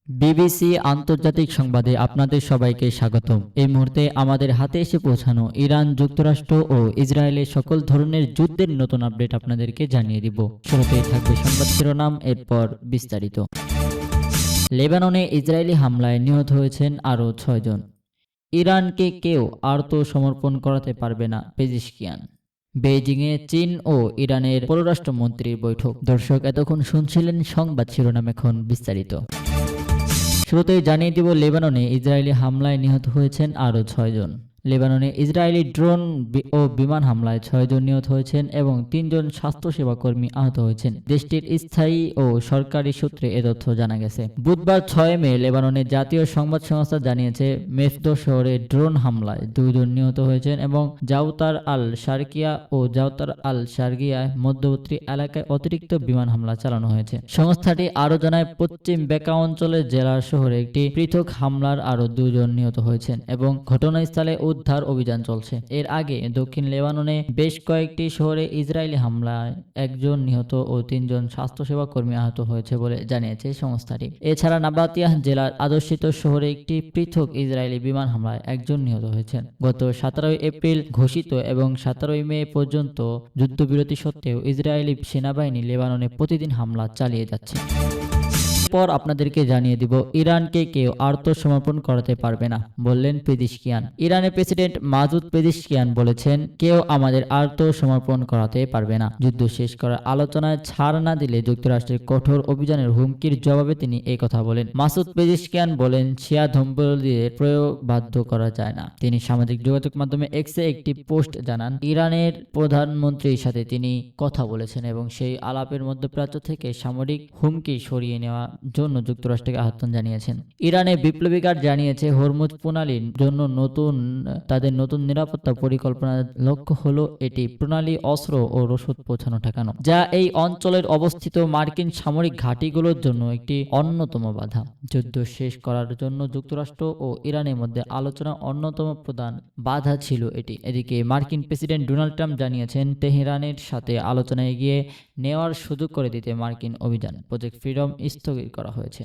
BBC আন্তর্জাতিক সংবাদে আপনাদের সবাইকে স্বাগতম। এই মুহূর্তে আমাদের হাতে এসে পৌঁছানো ইরান, যুক্তরাষ্ট্র ও ইসরায়েলের সকল ধরনের যুদ্ধের নতুন আপডেট আপনাদেরকে জানিয়ে দিব। শুরুতেই থাকবে সংবাদ শিরোনাম, এরপর বিস্তারিত। লেবাননে ইসরায়েলি হামলায় নিহত হয়েছেন আরও 6 জন। ইরানকে কেউ আত্মসমর্পণ করাতে পারবে না, পেজিশকিয়ান। বেইজিংয়ে চীন ও ইরানের পররাষ্ট্রমন্ত্রীর বৈঠক। দর্শক, এতক্ষণ শুনছিলেন সংবাদ শিরোনাম, এখন বিস্তারিত। শুরুতেই জানিয়ে দিব, লেবাননে ইসরায়েলি হামলায় নিহত হয়েছেন আরও 6 জন। লেবাননে ইসরায়েলি ড্রোন ও বিমান হামলায় 6 জন নিহত হয়েছেন এবং 3 জন স্বাস্থ্যসেবা কর্মী আহত হয়েছেন। দেশটির স্থায়ী ও সরকারি সূত্রে এ তথ্য জানা গেছে। বুধবার 6 মে লেবাননের জাতীয় সংবাদ সংস্থা জানিয়েছে, মেসদো শহরে ড্রোন হামলায় 2 জন নিহত হয়েছেন এবং জাউতার আল শারকিয়া ও জাউতার আল শারগিয়ায় মধ্যবর্তী এলাকায় অতিরিক্ত বিমান হামলা চালানো হয়েছে। সংস্থাটি আরও জানায়, পশ্চিম বেকা অঞ্চলের জেলার শহরে একটি পৃথক হামলার আরও 2 জন নিহত হয়েছেন এবং ঘটনাস্থলে উদ্ধার অভিযান চলছে। এর আগে দক্ষিণ লেবাননে বেশ কয়েকটি শহরে ইসরায়েলি হামলায় 1 জন নিহত ও 3 জন স্বাস্থ্যসেবা কর্মী আহত হয়েছে বলে জানিয়েছে সংস্থাটি। এছাড়া নাবাতিয়াহ জেলার আদর্শিত শহরে একটি পৃথক ইসরায়েলি বিমান হামলায় 1 জন নিহত হয়েছেন। গত 17 এপ্রিল ঘোষিত এবং 17 মে পর্যন্ত যুদ্ধবিরতি সত্ত্বেও ইসরায়েলি সেনাবাহিনী লেবাননে প্রতিদিন হামলা চালিয়ে যাচ্ছে। পর আপনাদেরকে জানিয়ে দিব, ইরানকে কেউ আত্মসমর্পণ করাতে পারবে না, বললেন পেজিশকিয়ান। ইরানের প্রেসিডেন্ট মাসুদ পেজিশকিয়ান বলেছেন, কেউ আমাদের আত্মসমর্পণ করাতে পারবে না। যুদ্ধ শেষ করার আলোচনায় ছাড় না দিলে যুক্তরাষ্ট্রের কঠোর অভিযানের হুমকির জবাবে তিনি এই কথা বলেন। মাসুদ পেজিশকিয়ান বলেন, শিয়া ধর্মাবলম্বীদের প্রয়োগ বাধ্য করা যায় না। তিনি সামাজিক যোগাযোগ মাধ্যমে এক্সে একটি পোস্ট জানান, ইরানের প্রধানমন্ত্রীর সাথে তিনি কথা বলেছেন এবং সেই আলাপের মধ্যপ্রাচ্য থেকে সামরিক হুমকি সরিয়ে নেওয়া জন্য যুক্তরাষ্ট্রকে আহ্বান জানিয়েছেন। ইরানের বিপ্লবী গার্ড জানিয়েছে, হরমুজ প্রণালীর জন্য তাদের নতুন নিরাপত্তা পরিকল্পনার লক্ষ্য হলো এটি প্রণালী অস্ত্র ও রসদ পৌঁছানো ঠেকানো, যা এই অঞ্চলের অবস্থিত মার্কিন সামরিক ঘাঁটিগুলোর জন্য একটি অন্যতম বাধা। যুদ্ধ শেষ করার জন্য যুক্তরাষ্ট্র ও ইরানের মধ্যে আলোচনা অন্যতম প্রধান বাধা ছিল এটি। এদিকে মার্কিন প্রেসিডেন্ট ডোনাল্ড ট্রাম্প জানিয়েছেন, তেহরানের সাথে আলোচনায় এগিয়ে নেওয়ার সুযোগ করে দিতে মার্কিন অভিযান প্রজেক্ট ফ্রিডম স্থগিত করা হয়েছে।